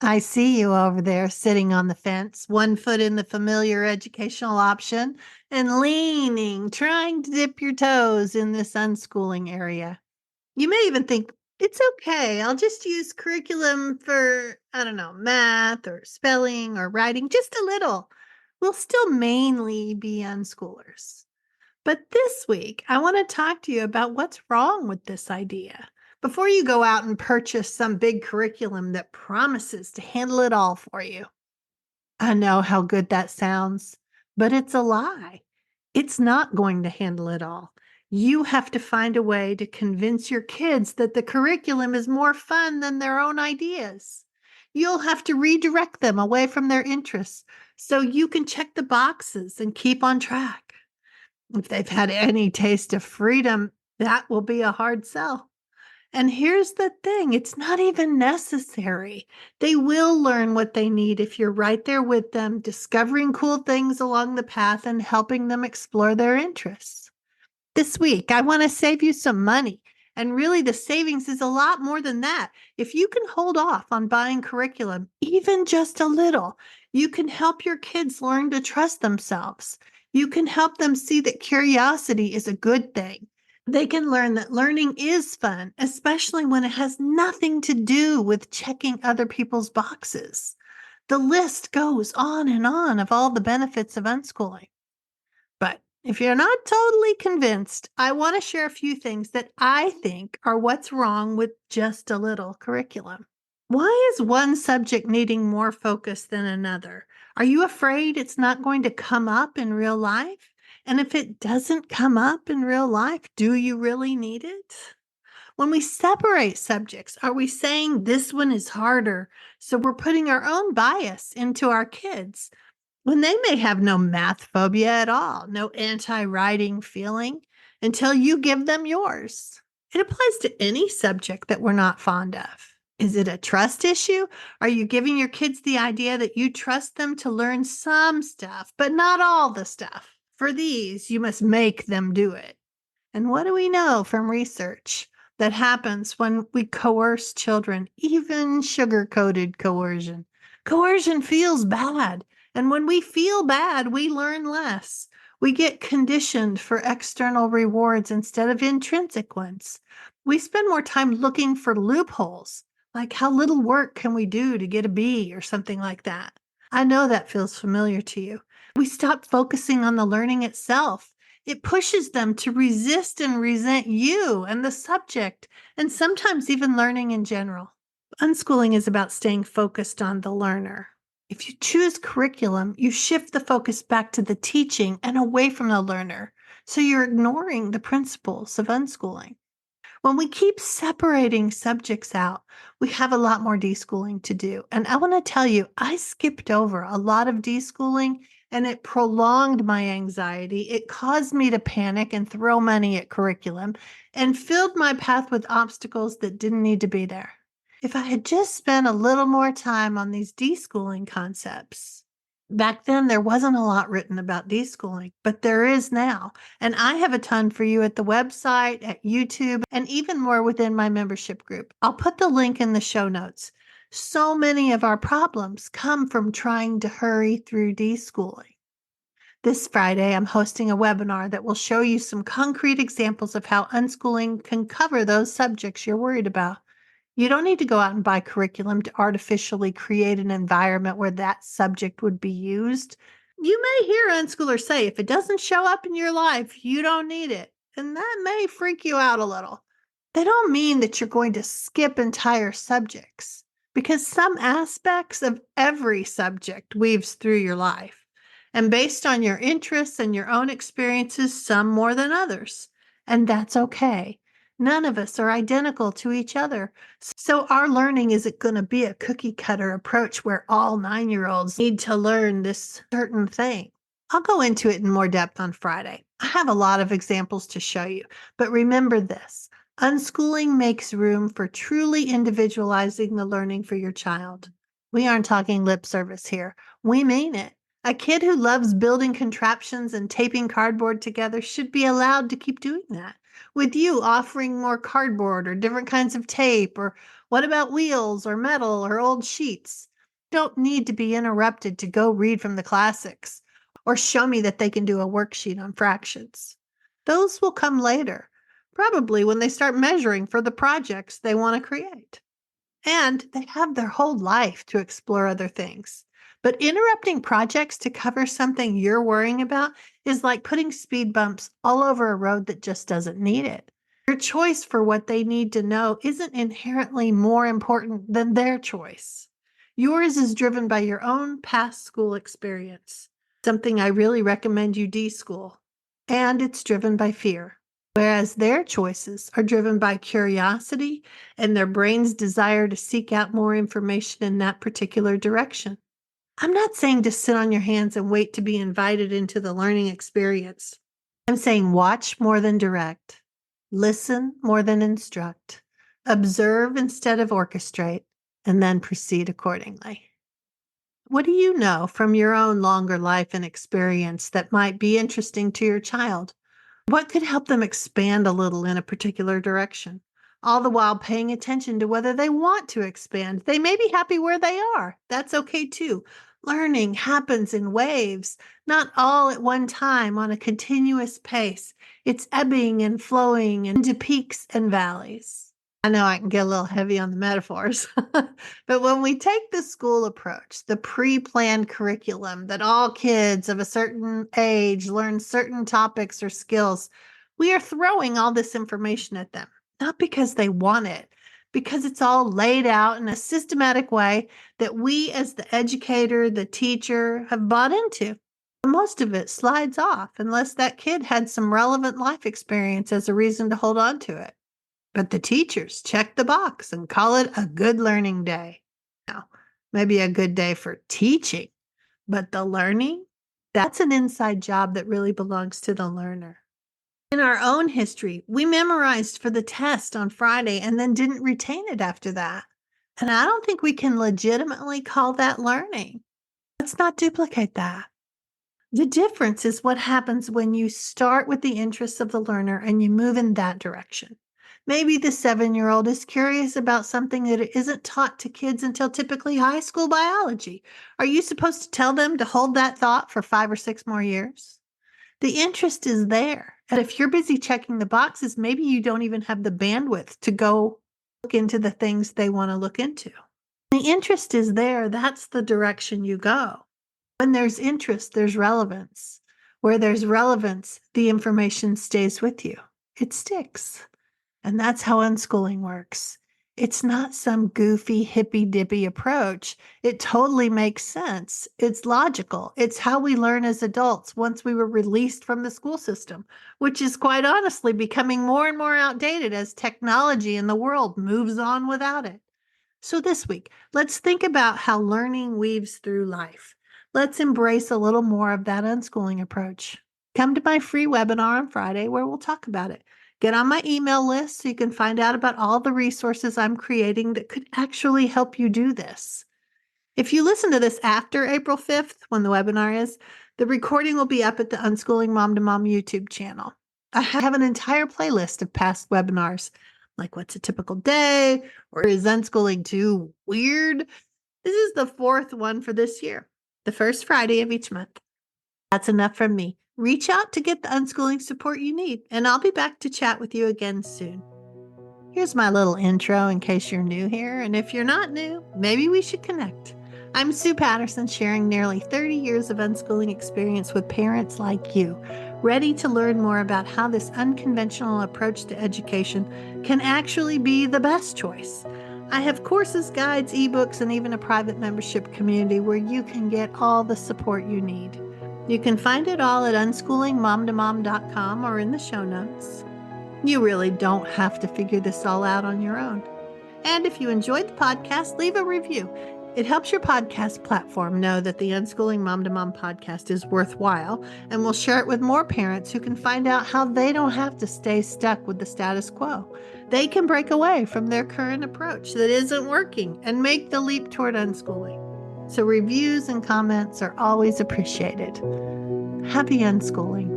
I see you over there sitting on the fence, one foot in the familiar educational option and leaning, trying to dip your toes in this unschooling area. You may even think, it's okay. I'll just use curriculum for, I don't know, math or spelling or writing, just a little. We'll still mainly be unschoolers. But this week, I want to talk to you about what's wrong with this idea. Before you go out and purchase some big curriculum that promises to handle it all for you. I know how good that sounds, but it's a lie. It's not going to handle it all. You have to find a way to convince your kids that the curriculum is more fun than their own ideas. You'll have to redirect them away from their interests so you can check the boxes and keep on track. If they've had any taste of freedom, that will be a hard sell. And here's the thing, it's not even necessary. They will learn what they need if you're right there with them, discovering cool things along the path and helping them explore their interests. This week, I want to save you some money. And really, the savings is a lot more than that. If you can hold off on buying curriculum, even just a little, you can help your kids learn to trust themselves. You can help them see that curiosity is a good thing. They can learn that learning is fun, especially when it has nothing to do with checking other people's boxes. The list goes on of all the benefits of unschooling. But if you're not totally convinced, I want to share a few things that I think are what's wrong with just a little curriculum. Why is one subject needing more focus than another? Are you afraid it's not going to come up in real life? And if it doesn't come up in real life, do you really need it? When we separate subjects, are we saying this one is harder? So we're putting our own bias into our kids when they may have no math phobia at all, no anti writing feeling until you give them yours. It applies to any subject that we're not fond of. Is it a trust issue? Are you giving your kids the idea that you trust them to learn some stuff, but not all the stuff? For these, you must make them do it. And what do we know from research that happens when we coerce children, even sugar coated coercion? Coercion feels bad. And when we feel bad, we learn less. We get conditioned for external rewards instead of intrinsic ones. We spend more time looking for loopholes, like how little work can we do to get a B or something like that. I know that feels familiar to you. We stop focusing on the learning itself. It pushes them to resist and resent you and the subject, and sometimes even learning in general. Unschooling is about staying focused on the learner. If you choose curriculum, you shift the focus back to the teaching and away from the learner. So you're ignoring the principles of unschooling. When we keep separating subjects out, we have a lot more deschooling to do. And I want to tell you, I skipped over a lot of deschooling and it prolonged my anxiety. It caused me to panic and throw money at curriculum and filled my path with obstacles that didn't need to be there. If I had just spent a little more time on these deschooling concepts, back then there wasn't a lot written about deschooling, but there is now. And I have a ton for you at the website, at YouTube, and even more within my membership group. I'll put the link in the show notes. So many of our problems come from trying to hurry through deschooling. This Friday, I'm hosting a webinar that will show you some concrete examples of how unschooling can cover those subjects you're worried about. You don't need to go out and buy curriculum to artificially create an environment where that subject would be used. You may hear unschoolers say, if it doesn't show up in your life, you don't need it. And that may freak you out a little. They don't mean that you're going to skip entire subjects, because some aspects of every subject weaves through your life. And based on your interests and your own experiences, some more than others. And that's okay. None of us are identical to each other. So our learning isn't going to be a cookie cutter approach where all 9-year-olds need to learn this certain thing. I'll go into it in more depth on Friday. I have a lot of examples to show you, but remember this. Unschooling makes room for truly individualizing the learning for your child. We aren't talking lip service here. We mean it. A kid who loves building contraptions and taping cardboard together should be allowed to keep doing that, with you offering more cardboard or different kinds of tape, or what about wheels or metal or old sheets? Don't need to be interrupted to go read from the classics or show me that they can do a worksheet on fractions. Those will come later, probably when they start measuring for the projects they want to create. And they have their whole life to explore other things. But interrupting projects to cover something you're worrying about is like putting speed bumps all over a road that just doesn't need it. Your choice for what they need to know isn't inherently more important than their choice. Yours is driven by your own past school experience, something I really recommend you deschool. And it's driven by fear, whereas their choices are driven by curiosity and their brain's desire to seek out more information in that particular direction. I'm not saying to sit on your hands and wait to be invited into the learning experience. I'm saying watch more than direct, listen more than instruct, observe instead of orchestrate, and then proceed accordingly. What do you know from your own longer life and experience that might be interesting to your child? What could help them expand a little in a particular direction, all the while paying attention to whether they want to expand? They may be happy where they are. That's okay too. Learning happens in waves, not all at one time on a continuous pace. It's ebbing and flowing into peaks and valleys. I know I can get a little heavy on the metaphors, but when we take the school approach, the pre planned curriculum that all kids of a certain age learn certain topics or skills, we are throwing all this information at them, not because they want it, because it's all laid out in a systematic way that we, as the educator, the teacher, have bought into. Most of it slides off unless that kid had some relevant life experience as a reason to hold on to it. But the teachers check the box and call it a good learning day. Now, maybe a good day for teaching, but the learning, that's an inside job that really belongs to the learner. In our own history, we memorized for the test on Friday and then didn't retain it after that. And I don't think we can legitimately call that learning. Let's not duplicate that. The difference is what happens when you start with the interests of the learner and you move in that direction. Maybe the 7-year-old is curious about something that isn't taught to kids until typically high school biology. Are you supposed to tell them to hold that thought for 5 or 6 more years? The interest is there. And if you're busy checking the boxes, maybe you don't even have the bandwidth to go look into the things they want to look into. The interest is there. That's the direction you go. When there's interest, there's relevance. Where there's relevance, the information stays with you. It sticks. And that's how unschooling works. It's not some goofy, hippy-dippy approach. It totally makes sense. It's logical. It's how we learn as adults once we were released from the school system, which is quite honestly becoming more and more outdated as technology in the world moves on without it. So this week, let's think about how learning weaves through life. Let's embrace a little more of that unschooling approach. Come to my free webinar on Friday where we'll talk about it. Get on my email list so you can find out about all the resources I'm creating that could actually help you do this. If you listen to this after April 5th, when the webinar is, the recording will be up at the Unschooling Mom to Mom YouTube channel. I have an entire playlist of past webinars, like What's a Typical Day, or Is Unschooling Too Weird? This is the 4th one for this year, the first Friday of each month. That's enough from me. Reach out to get the unschooling support you need, and I'll be back to chat with you again soon. Here's my little intro in case you're new here, and if you're not new, maybe we should connect. I'm Sue Patterson, sharing nearly 30 years of unschooling experience with parents like you, ready to learn more about how this unconventional approach to education can actually be the best choice. I have courses, guides, ebooks, and even a private membership community where you can get all the support you need. You can find it all at unschoolingmomtomom.com or in the show notes. You really don't have to figure this all out on your own. And if you enjoyed the podcast, leave a review. It helps your podcast platform know that the Unschooling Mom to Mom podcast is worthwhile, and we'll share it with more parents who can find out how they don't have to stay stuck with the status quo. They can break away from their current approach that isn't working and make the leap toward unschooling. So reviews and comments are always appreciated. Happy unschooling.